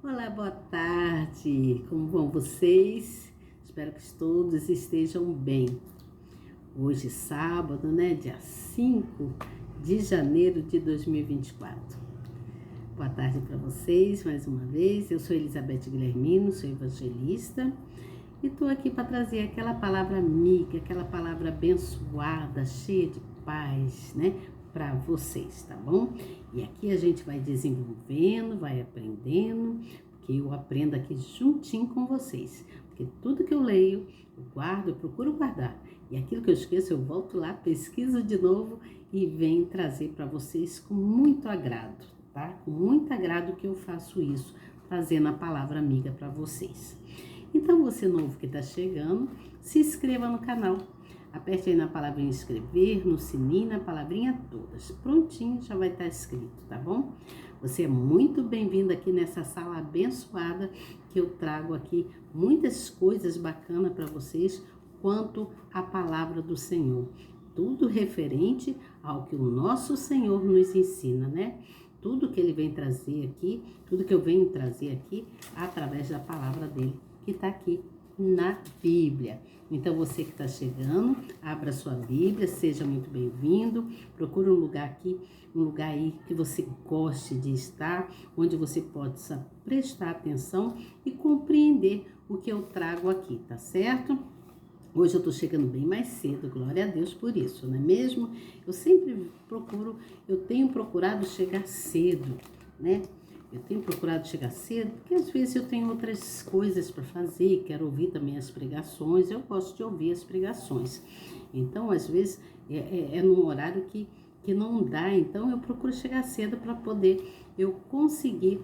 Olá, boa tarde. Como vão vocês? Espero que todos estejam bem. Hoje, sábado, dia 5 de janeiro de 2024. Boa tarde para vocês mais uma vez. Eu sou Elizabeth Guilhermino, sou evangelista e estou aqui para trazer aquela palavra amiga, aquela palavra abençoada, cheia de paz, para vocês, tá bom? E aqui a gente vai desenvolvendo, vai aprendendo, porque eu aprendo aqui juntinho com vocês. Porque tudo que eu leio, eu guardo, eu procuro guardar. E aquilo que eu esqueço, eu volto lá, pesquiso de novo e venho trazer para vocês com muito agrado, tá? Com muito agrado que eu faço isso, trazendo a palavra amiga para vocês. Então, você novo que está chegando, se inscreva no canal. Aperte aí na palavrinha inscrever, no sininho, na palavrinha todas. Prontinho, já vai estar escrito, tá bom? Você é muito bem-vindo aqui nessa sala abençoada, que eu trago aqui muitas coisas bacanas para vocês, quanto à palavra do Senhor. Tudo referente ao que o nosso Senhor nos ensina, Tudo que Ele vem trazer aqui, tudo que eu venho trazer aqui, através da palavra dEle, que está aqui na Bíblia. Então, você que está chegando, abra sua Bíblia, seja muito bem-vindo. Procure um lugar aí que você goste de estar, onde você possa prestar atenção e compreender o que eu trago aqui, tá certo? Hoje eu estou chegando bem mais cedo, glória a Deus por isso, não é mesmo? Eu tenho procurado chegar cedo, Eu tenho procurado chegar cedo, porque às vezes eu tenho outras coisas para fazer, quero ouvir também as pregações, eu gosto de ouvir as pregações. Então, às vezes, é num horário que não dá, então eu procuro chegar cedo para poder eu conseguir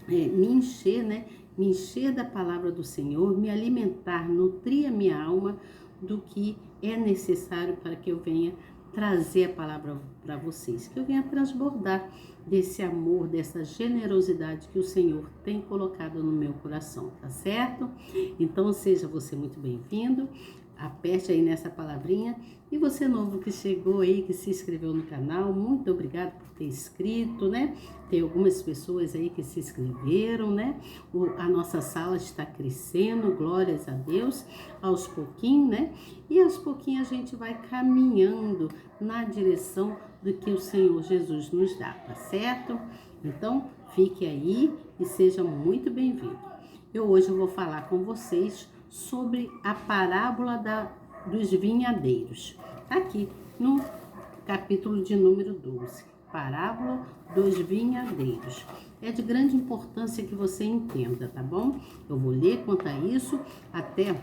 me encher, Me encher da palavra do Senhor, me alimentar, nutrir a minha alma do que é necessário para que eu venha trazer a palavra para vocês, que eu venha transbordar desse amor, dessa generosidade que o Senhor tem colocado no meu coração, tá certo? Então, seja você muito bem-vindo, aperte aí nessa palavrinha, e você novo que chegou aí, que se inscreveu no canal, muito obrigado por ter inscrito, Tem algumas pessoas aí que se inscreveram, A nossa sala está crescendo, glórias a Deus, aos pouquinhos, E aos pouquinhos a gente vai caminhando na direção do que o Senhor Jesus nos dá, tá certo? Então, fique aí e seja muito bem-vindo. Hoje eu vou falar com vocês sobre a parábola dos vinhadeiros. Tá aqui no capítulo de número 12. Parábola dos vinhadeiros. É de grande importância que você entenda, tá bom? Eu vou ler quanto a isso, até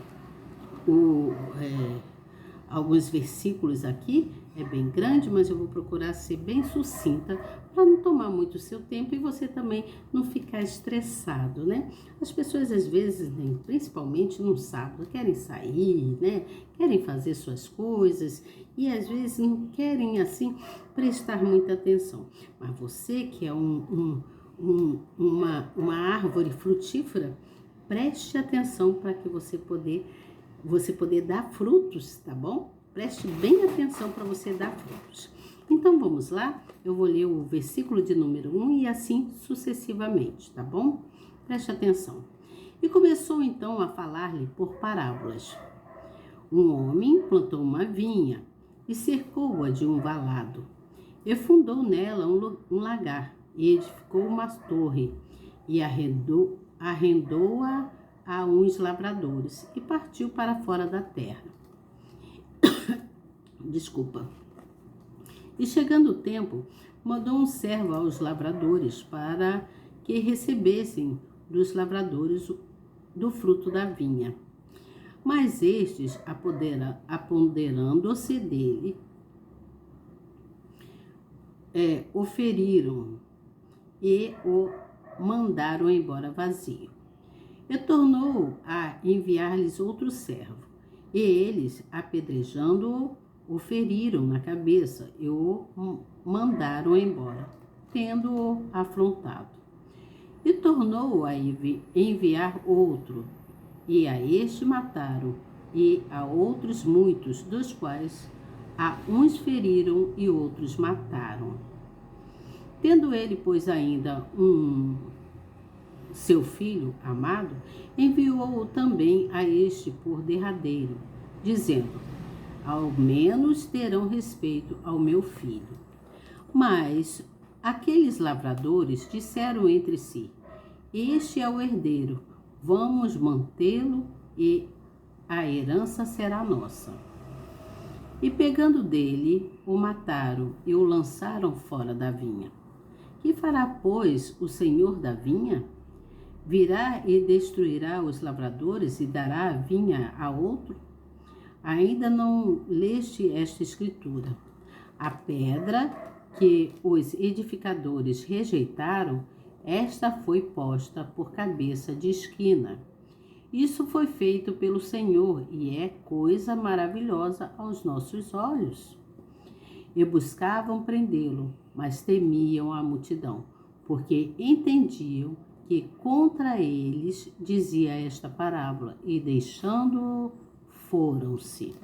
alguns versículos aqui, é bem grande, mas eu vou procurar ser bem sucinta para não tomar muito seu tempo e você também não ficar estressado, As pessoas às vezes, principalmente no sábado, querem sair, Querem fazer suas coisas e às vezes não querem assim prestar muita atenção. Mas você que é uma árvore frutífera, preste atenção para que você poder dar frutos, tá bom? Preste bem atenção para você dar frutos. Então, vamos lá? Eu vou ler o versículo de número 1 e assim sucessivamente, tá bom? Preste atenção. E começou então a falar-lhe por parábolas. Um homem plantou uma vinha e cercou-a de um valado. E fundou nela um lagar e edificou uma torre e arrendou-a a uns lavradores e partiu para fora da terra. E chegando o tempo, mandou um servo aos lavradores para que recebessem dos lavradores do fruto da vinha. Mas estes, apoderando-se dele, o feriram e o mandaram embora vazio. E tornou a enviar-lhes outro servo, e eles, apedrejando-o, o feriram na cabeça e o mandaram embora, tendo-o afrontado. E tornou a enviar outro, e a este mataram, e a outros muitos, dos quais a uns feriram e outros mataram. Tendo ele, pois, ainda um seu filho amado, enviou-o também a este por derradeiro, dizendo: ao menos terão respeito ao meu filho. Mas aqueles lavradores disseram entre si: este é o herdeiro, vamos mantê-lo e a herança será nossa. E pegando dele, o mataram e o lançaram fora da vinha. Que fará, pois, o senhor da vinha? Virá e destruirá os lavradores e dará a vinha a outro? Ainda não leste esta escritura? A pedra que os edificadores rejeitaram, esta foi posta por cabeça de esquina. Isso foi feito pelo Senhor e é coisa maravilhosa aos nossos olhos. E buscavam prendê-lo, mas temiam a multidão, porque entendiam que contra eles dizia esta parábola, e deixando-o, foram-se.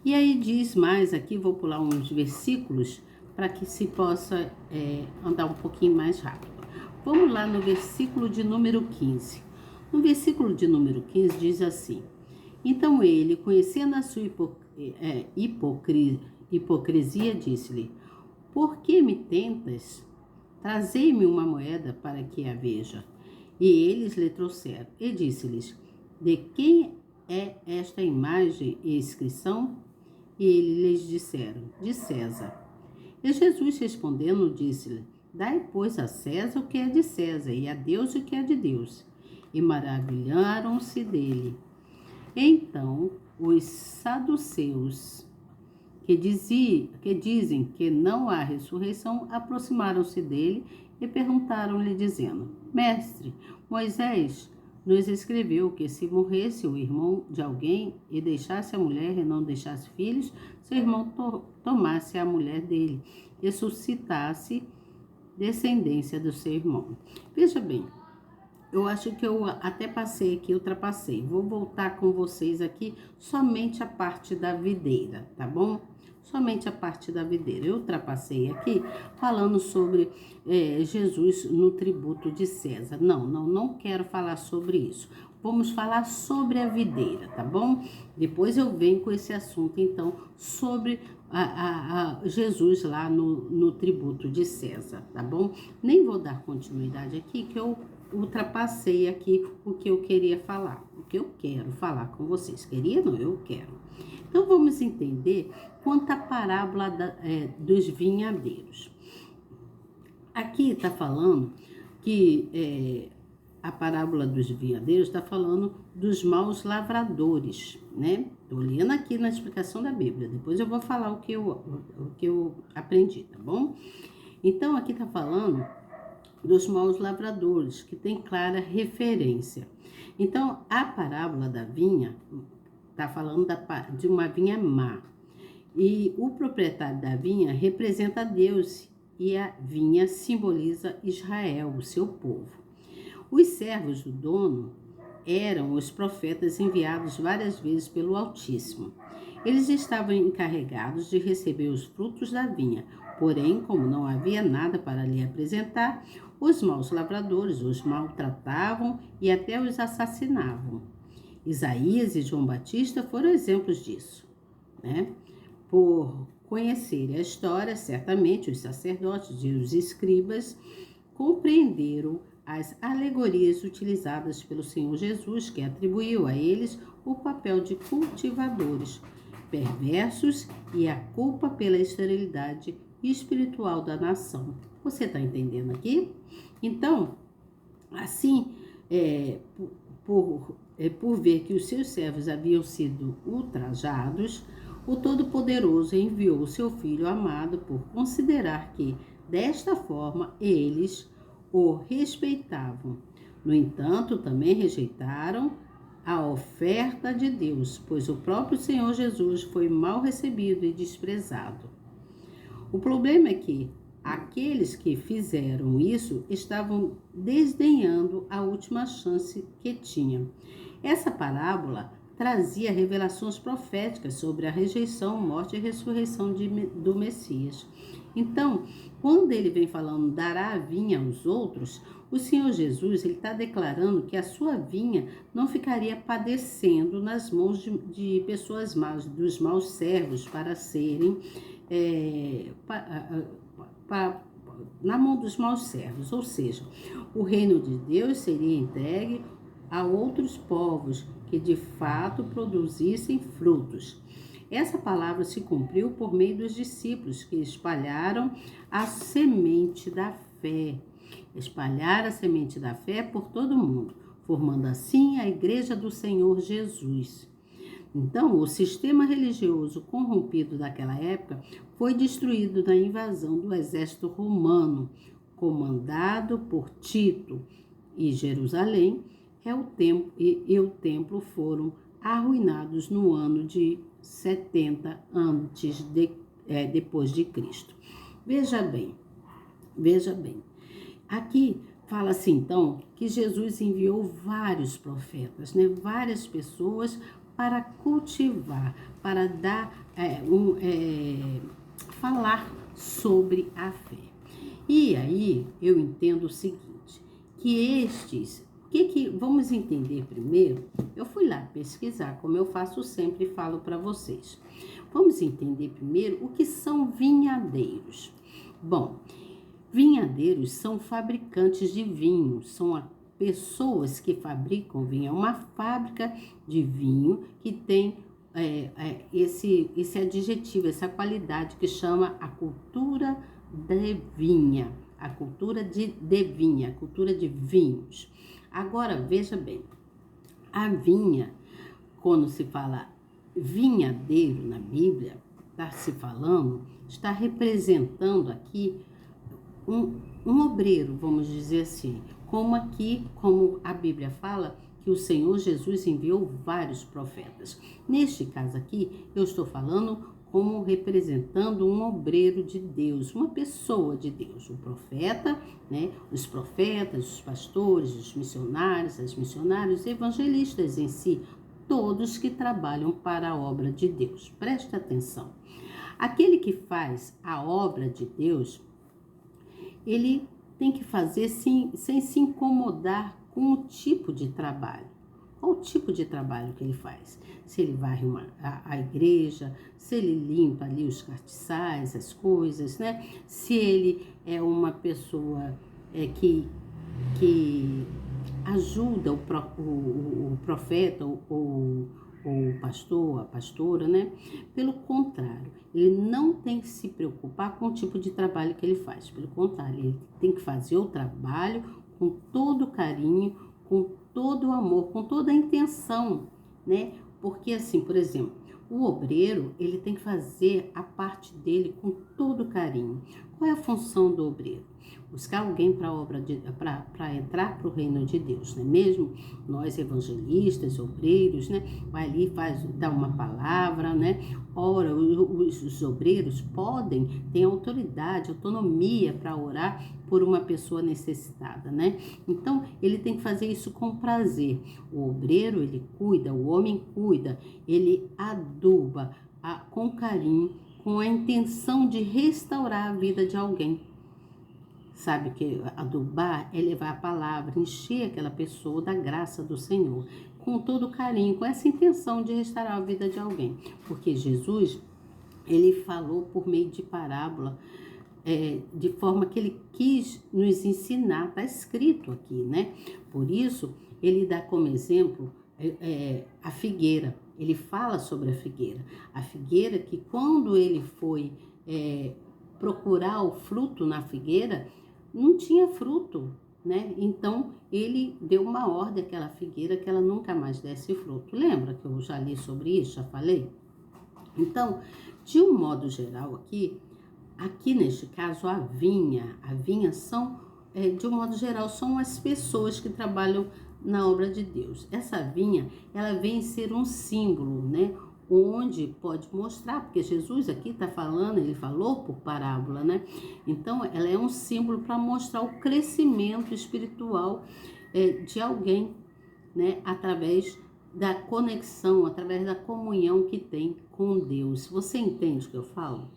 E aí diz mais aqui, vou pular uns versículos para que se possa andar um pouquinho mais rápido. Vamos lá no versículo de número 15. No versículo de número 15 diz assim: então ele, conhecendo a sua hipocrisia, disse-lhe: por que me tentas? Trazei-me uma moeda para que a veja. E eles lhe trouxeram. E disse-lhes: de quem é esta imagem e inscrição? E eles lhes disseram: de César. E Jesus respondendo disse-lhe: dai, pois, a César o que é de César, e a Deus o que é de Deus. E maravilharam-se dele. Então os saduceus, que dizem que não há ressurreição, aproximaram-se dele e perguntaram-lhe, dizendo: mestre, Moisés nos escreveu que se morresse o irmão de alguém e deixasse a mulher e não deixasse filhos, seu irmão tomasse a mulher dele e suscitasse descendência do seu irmão. Veja bem, eu acho que eu até passei aqui, ultrapassei. Vou voltar com vocês aqui somente a parte da videira, tá bom? Somente a parte da videira. Eu ultrapassei aqui falando sobre Jesus no tributo de César. Não quero falar sobre isso. Vamos falar sobre a videira, tá bom? Depois eu venho com esse assunto, então, sobre Jesus lá no tributo de César, tá bom? Nem vou dar continuidade aqui, que eu ultrapassei aqui o que eu queria falar, o que eu quero falar com vocês. Queria? Não, eu quero. Então, vamos entender quanto à parábola dos vinhadeiros. Aqui está falando que a parábola dos vinhadeiros está falando dos maus lavradores, né? Estou lendo aqui na explicação da Bíblia, depois eu vou falar o que eu aprendi, tá bom? Então, aqui está falando dos maus lavradores, que tem clara referência. Então, a parábola da vinha está falando de uma vinha má. E o proprietário da vinha representa Deus e a vinha simboliza Israel, o seu povo. Os servos do dono eram os profetas enviados várias vezes pelo Altíssimo. Eles estavam encarregados de receber os frutos da vinha, porém, como não havia nada para lhe apresentar, os maus lavradores os maltratavam e até os assassinavam. Isaías e João Batista foram exemplos disso, né? Por conhecerem a história, certamente os sacerdotes e os escribas compreenderam as alegorias utilizadas pelo Senhor Jesus, que atribuiu a eles o papel de cultivadores perversos e a culpa pela esterilidade espiritual da nação. Você está entendendo aqui? Então, assim, por ver que os seus servos haviam sido ultrajados, o Todo-Poderoso enviou o seu Filho amado por considerar que, desta forma, eles o respeitavam. No entanto, também rejeitaram a oferta de Deus, pois o próprio Senhor Jesus foi mal recebido e desprezado. O problema é que aqueles que fizeram isso estavam desdenhando a última chance que tinham. Essa parábola trazia revelações proféticas sobre a rejeição, morte e ressurreição do Messias. Então, quando ele vem falando dará a vinha aos outros, O Senhor Jesus, ele está declarando que a sua vinha não ficaria padecendo nas mãos de pessoas más, dos maus servos, para serem na mão dos maus servos. Ou seja, o reino de Deus seria entregue a outros povos que de fato produzissem frutos. Essa palavra se cumpriu por meio dos discípulos que espalharam a semente da fé. Espalhar a semente da fé por todo o mundo, formando assim a Igreja do Senhor Jesus. Então, o sistema religioso corrompido daquela época foi destruído na invasão do exército romano, comandado por Tito, e Jerusalém e o templo foram arruinados no ano de 70 depois de Cristo. Veja bem. Aqui fala assim, então, que Jesus enviou vários profetas, várias pessoas para cultivar, para dar, falar sobre a fé. E aí eu entendo o seguinte, vamos entender primeiro, eu fui lá pesquisar, como eu faço sempre e falo para vocês. Vamos entender primeiro o que são vinhadeiros. Bom, vinhadeiros são fabricantes de vinho, são pessoas que fabricam vinho. É uma fábrica de vinho que tem esse adjetivo, essa qualidade que chama a cultura de vinha, a cultura de vinha, a cultura de vinhos. Agora, veja bem, a vinha, quando se fala vinhadeiro na Bíblia, está representando aqui um obreiro, vamos dizer assim, como a Bíblia fala, que o Senhor Jesus enviou vários profetas. Neste caso aqui, eu estou falando como representando um obreiro de Deus, uma pessoa de Deus, o profeta, os profetas, os pastores, os missionários, as missionárias, evangelistas em si, todos que trabalham para a obra de Deus. Preste atenção. Aquele que faz a obra de Deus, ele tem que fazer sem se incomodar com o tipo de trabalho. Qual o tipo de trabalho que ele faz? Se ele varre a igreja, se ele limpa ali os castiçais, as coisas, Se ele é uma pessoa que ajuda o profeta ou o pastor, a pastora, Pelo contrário, ele não tem que se preocupar com o tipo de trabalho que ele faz. Pelo contrário, ele tem que fazer o trabalho com todo carinho, com todo o amor, com toda a intenção, Porque assim, por exemplo, o obreiro, ele tem que fazer a parte dele com todo carinho. Qual é a função do obreiro? Buscar alguém para entrar para o reino de Deus, não é mesmo? Nós evangelistas, obreiros, vai ali, dá uma palavra, Ora, os obreiros têm autoridade, autonomia para orar por uma pessoa necessitada, Então, ele tem que fazer isso com prazer. O obreiro, ele cuida, o homem cuida, ele aduba com carinho, com a intenção de restaurar a vida de alguém. Sabe que adubar é levar a palavra, encher aquela pessoa da graça do Senhor, com todo carinho, com essa intenção de restaurar a vida de alguém. Porque Jesus, ele falou por meio de parábola, de forma que ele quis nos ensinar, está escrito aqui, Por isso, ele dá como exemplo a figueira. Ele fala sobre a figueira. A figueira que quando ele foi procurar o fruto na figueira, não tinha fruto, Então, ele deu uma ordem àquela figueira que ela nunca mais desse fruto. Lembra que eu já li sobre isso, já falei? Então, de um modo geral aqui neste caso, a vinha são, de um modo geral, são as pessoas que trabalham na obra de Deus. Essa vinha, ela vem ser um símbolo, onde pode mostrar, porque Jesus aqui está falando, ele falou por parábola, Então, ela é um símbolo para mostrar o crescimento espiritual de alguém, Através da conexão, através da comunhão que tem com Deus. Você entende o que eu falo?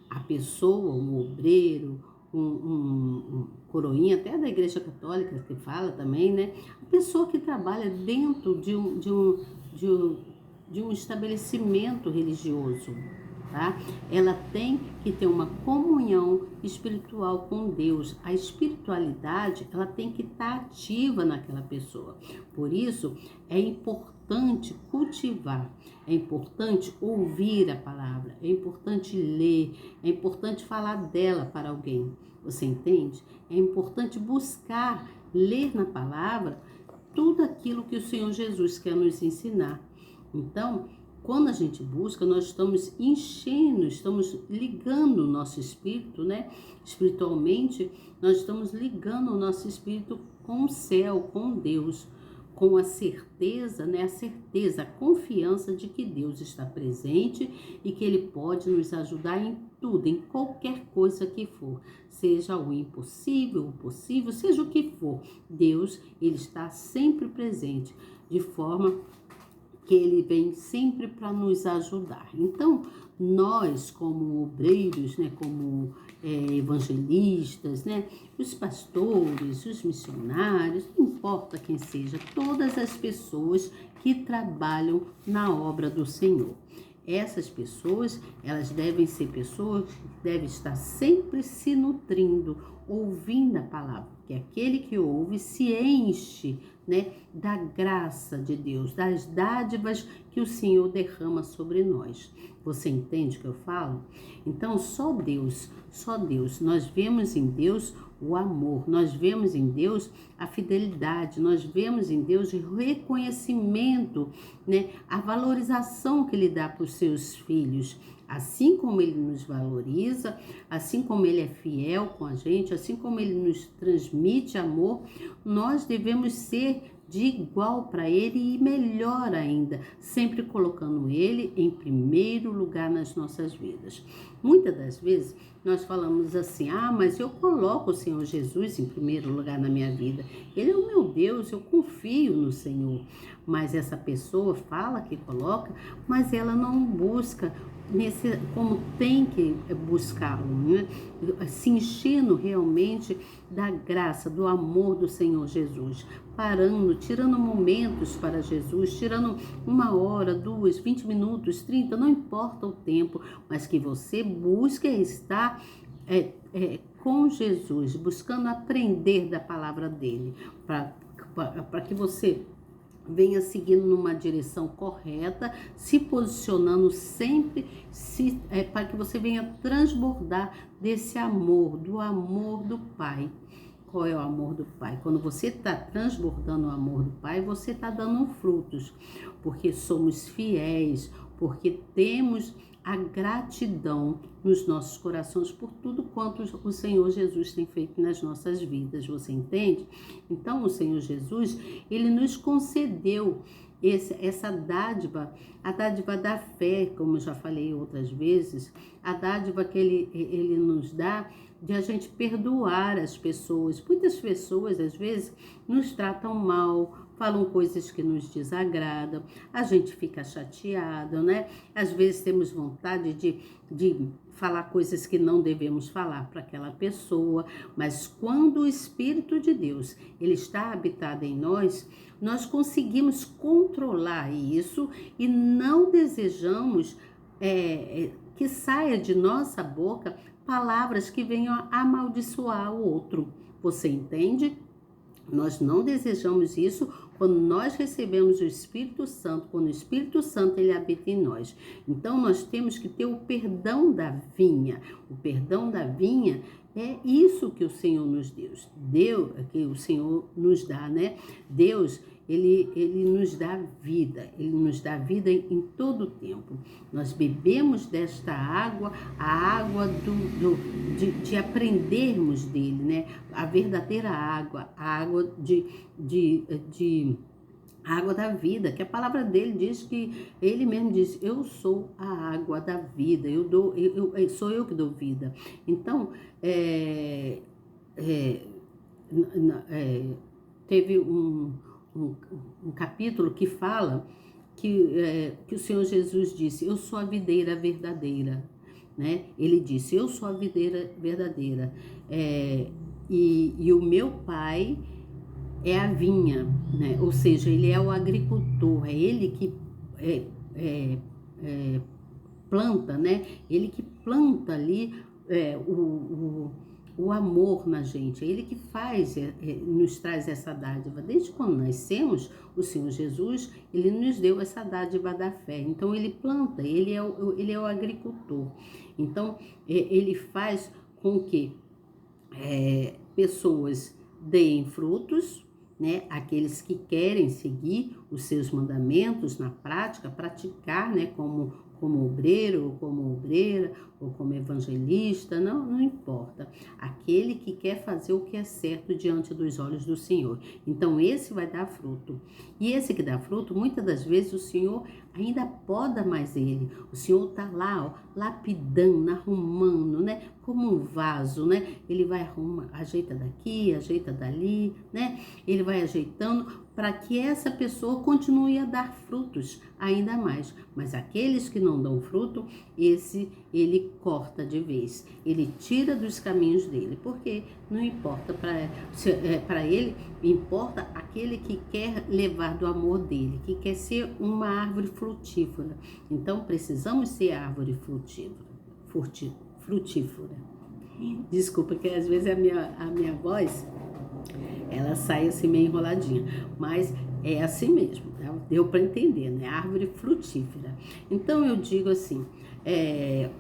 A pessoa, o obreiro, coroinha, até da Igreja Católica que fala também, né? A pessoa que trabalha dentro de um estabelecimento religioso, tá? Ela tem que ter uma comunhão espiritual com Deus. A espiritualidade, ela tem que estar ativa naquela pessoa. Por isso, é importante cultivar, é importante ouvir a palavra, é importante ler, é importante falar dela para alguém. Você entende? É importante buscar, ler na palavra tudo aquilo que o Senhor Jesus quer nos ensinar. Então, quando a gente busca, nós estamos enchendo, estamos ligando o nosso espírito, né? Espiritualmente, nós estamos ligando o nosso espírito com o céu, com Deus, com a certeza, né? A certeza, a confiança de que Deus está presente e que Ele pode nos ajudar em tudo, em qualquer coisa que for. Seja o impossível, o possível, seja o que for. Deus, Ele está sempre presente, de forma que Ele vem sempre para nos ajudar. Então, nós como obreiros, né, como evangelistas, né, os pastores, os missionários, não importa quem seja, todas as pessoas que trabalham na obra do Senhor. Essas pessoas, elas devem ser pessoas que devem estar sempre se nutrindo, ouvindo a palavra, porque aquele que ouve se enche, né, da graça de Deus, das dádivas que o Senhor derrama sobre nós. Você entende o que eu falo? Então, só Deus, nós vemos em Deus o amor, nós vemos em Deus a fidelidade, nós vemos em Deus o reconhecimento, né, a valorização que Ele dá para os seus filhos. Assim como Ele nos valoriza, assim como Ele é fiel com a gente, assim como Ele nos transmite amor, nós devemos ser de igual para Ele e melhor ainda, sempre colocando Ele em primeiro lugar nas nossas vidas. Muitas das vezes nós falamos assim, mas eu coloco o Senhor Jesus em primeiro lugar na minha vida. Ele é o meu Deus, eu confio no Senhor. Mas essa pessoa fala que coloca, mas ela não busca como tem que buscá-lo, né? Se enchendo realmente da graça, do amor do Senhor Jesus, parando, tirando momentos para Jesus, tirando 1 hora, 2, 20 minutos, 30, não importa o tempo, mas que você busque estar com Jesus, buscando aprender da palavra dele, para que você venha seguindo numa direção correta, se posicionando sempre, para que você venha transbordar desse amor, do amor do Pai. Qual é o amor do Pai? Quando você está transbordando o amor do Pai, você está dando frutos, porque somos fiéis, porque temos a gratidão nos nossos corações por tudo quanto o Senhor Jesus tem feito nas nossas vidas, você entende? Então, o Senhor Jesus, Ele nos concedeu essa dádiva, a dádiva da fé, como eu já falei outras vezes, a dádiva que ele nos dá de a gente perdoar as pessoas. Muitas pessoas, às vezes, nos tratam mal, falam coisas que nos desagradam, a gente fica chateado, né? Às vezes temos vontade de falar coisas que não devemos falar para aquela pessoa, mas quando o Espírito de Deus, ele está habitado em nós, nós conseguimos controlar isso e não desejamos que saia de nossa boca palavras que venham amaldiçoar o outro. Você entende? Nós não desejamos isso quando nós recebemos o Espírito Santo, quando o Espírito Santo ele habita em nós. Então nós temos que ter o perdão da vinha. O perdão da vinha é isso que o Senhor nos deu, que o Senhor nos dá, né? Deus, ele nos dá vida, ele nos dá vida em todo o tempo. Nós bebemos desta água, a água de aprendermos dele, né? A verdadeira água, a água a água da vida, que a palavra dele diz que ele mesmo diz, eu sou a água da vida, sou eu que dou vida. Então, teve um capítulo que fala que o Senhor Jesus disse, eu sou a videira verdadeira, né? Ele disse, eu sou a videira verdadeira, e o meu pai é a vinha, né? Ou seja, ele é o agricultor, é ele que planta, né? Ele que planta ali o amor na gente, é ele que faz, nos traz essa dádiva. Desde quando nascemos, o Senhor Jesus, ele nos deu essa dádiva da fé. Então, ele planta, ele é o agricultor. Então, ele faz com que pessoas deem frutos, né? Aqueles que querem seguir os seus mandamentos na prática, praticar, né? Como obreiro, ou como obreira, ou como evangelista, não importa. Aquele que quer fazer o que é certo diante dos olhos do Senhor. Então, esse vai dar fruto. E esse que dá fruto, muitas das vezes o Senhor ainda poda mais ele. O Senhor está lá, ó, lapidando, arrumando, né? Como um vaso, né? Ele vai arrumar, ajeita daqui, ajeita dali, né? Ele vai ajeitando para que essa pessoa continue a dar frutos ainda mais. Mas aqueles que não dão fruto, ele corta de vez. Ele tira dos caminhos dele, porque não importa para ele, importa aquele que quer levar do amor dele, que quer ser uma árvore frutífera. Então, precisamos ser árvore frutífera. Desculpa, que às vezes a minha voz, ela sai assim meio enroladinha, mas é assim mesmo, deu para entender, né? Árvore frutífera. Então eu digo assim,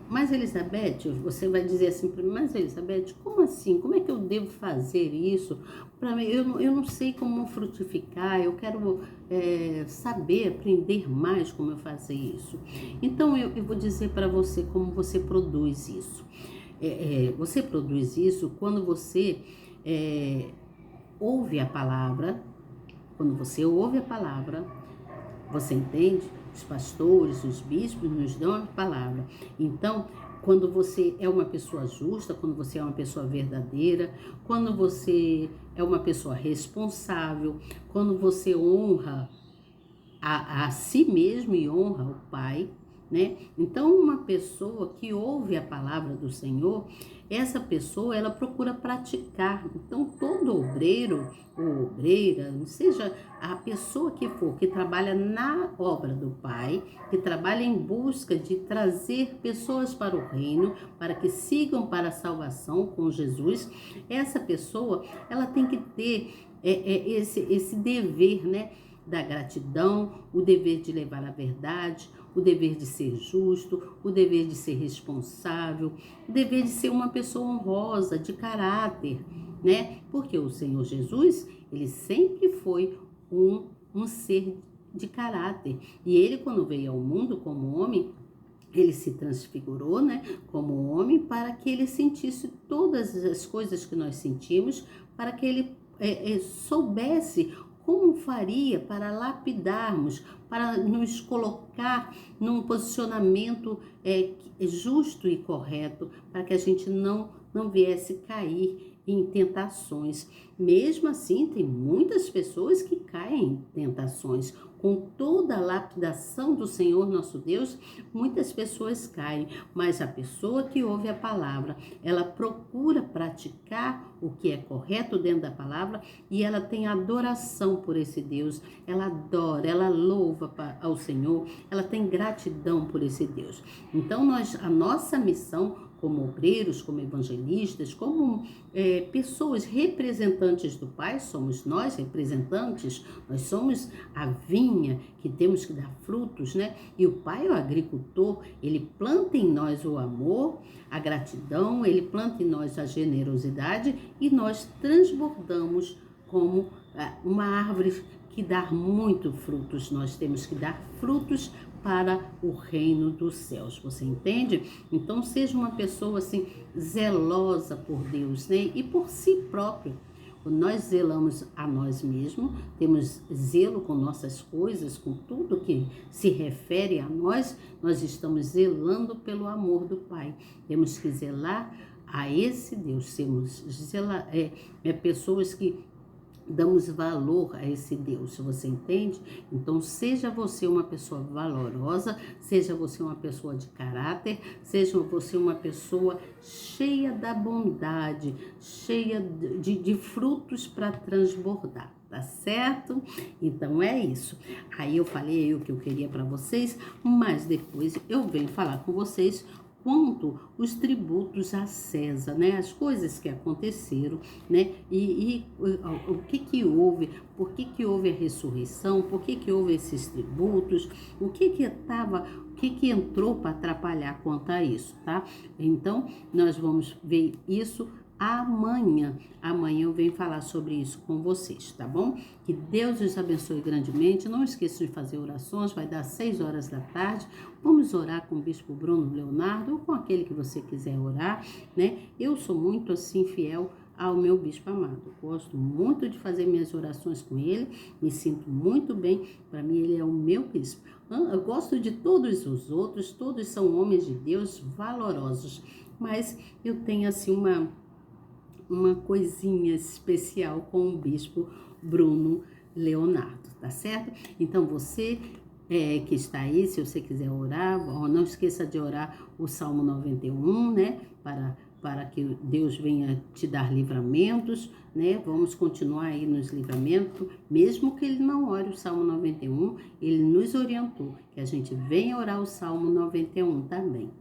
mas Elizabeth, você vai dizer assim para mim, mas Elizabeth, como assim? Como é que eu devo fazer isso? Para mim, eu não sei como frutificar, eu quero saber, aprender mais como eu fazer isso. Então eu vou dizer para você como você produz isso. Você produz isso quando você ouve a palavra. Quando você ouve a palavra, você entende? Os pastores, os bispos nos dão a palavra. Então, quando você é uma pessoa justa, quando você é uma pessoa verdadeira, quando você é uma pessoa responsável, quando você honra a si mesmo e honra o Pai, né? Então, uma pessoa que ouve a palavra do Senhor, essa pessoa, ela procura praticar. Então, todo obreiro ou obreira, seja a pessoa que for, que trabalha na obra do Pai, que trabalha em busca de trazer pessoas para o reino, para que sigam para a salvação com Jesus, essa pessoa, ela tem que ter esse dever, né? Da gratidão, o dever de levar a verdade, o dever de ser justo, o dever de ser responsável, o dever de ser uma pessoa honrosa, de caráter, né? Porque o Senhor Jesus, ele sempre foi um ser de caráter. E ele, quando veio ao mundo como homem, ele se transfigurou, né, como homem, para que ele sentisse todas as coisas que nós sentimos, para que ele soubesse como faria para lapidarmos, para nos colocar num posicionamento justo e correto, para que a gente não viesse cair em tentações. Mesmo assim, tem muitas pessoas que caem em tentações. Com toda a lapidação do Senhor nosso Deus, muitas pessoas caem, mas a pessoa que ouve a palavra, ela procura praticar o que é correto dentro da palavra e ela tem adoração por esse Deus, ela adora, ela louva ao Senhor, ela tem gratidão por esse Deus. Então, a nossa missão como obreiros, como evangelistas, como pessoas representantes do Pai, somos nós representantes, nós somos a vinha que temos que dar frutos, né? E o Pai, o agricultor, ele planta em nós o amor, a gratidão, ele planta em nós a generosidade e nós transbordamos como uma árvore que dá muito frutos. Nós temos que dar frutos para o reino dos céus, você entende? Então seja uma pessoa assim zelosa por Deus, né? E por si próprio. Quando nós zelamos a nós mesmos, temos zelo com nossas coisas, com tudo que se refere a nós, nós estamos zelando pelo amor do Pai. Temos que zelar a esse Deus, sermos pessoas que damos valor a esse Deus, você entende? Então, seja você uma pessoa valorosa, seja você uma pessoa de caráter, seja você uma pessoa cheia da bondade, cheia de frutos para transbordar, tá certo? Então, é isso. Aí eu falei o que eu queria para vocês, mas depois eu venho falar com vocês quanto os tributos a César, né? As coisas que aconteceram, né? E o que houve, por que houve a ressurreição, por que houve esses tributos, o que entrou para atrapalhar quanto a isso, tá? Então, nós vamos ver isso amanhã. Amanhã eu venho falar sobre isso com vocês, tá bom? Que Deus os abençoe grandemente. Não esqueçam de fazer orações, vai dar 6 horas da tarde. Vamos orar com o Bispo Bruno Leonardo ou com aquele que você quiser orar, né? Eu sou muito assim fiel ao meu bispo amado. Gosto muito de fazer minhas orações com ele, me sinto muito bem. Para mim, ele é o meu bispo. Eu gosto de todos os outros, todos são homens de Deus valorosos, mas eu tenho assim uma coisinha especial com o bispo Bruno Leonardo, tá certo? Então você que está aí, se você quiser orar, não esqueça de orar o Salmo 91, né? Para que Deus venha te dar livramentos, né? Vamos continuar aí nos livramentos, mesmo que ele não ore o Salmo 91, ele nos orientou que a gente venha orar o Salmo 91 também,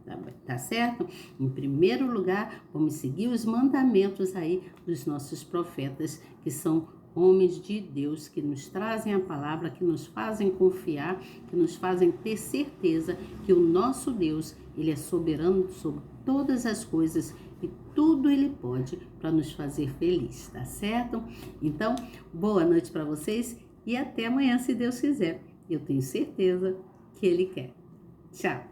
tá certo? Em primeiro lugar, vamos seguir os mandamentos aí dos nossos profetas, que são homens de Deus, que nos trazem a palavra, que nos fazem confiar, que nos fazem ter certeza que o nosso Deus, ele é soberano sobre todas as coisas e tudo ele pode para nos fazer feliz, tá certo? Então, boa noite para vocês e até amanhã, se Deus quiser. Eu tenho certeza que ele quer. Tchau!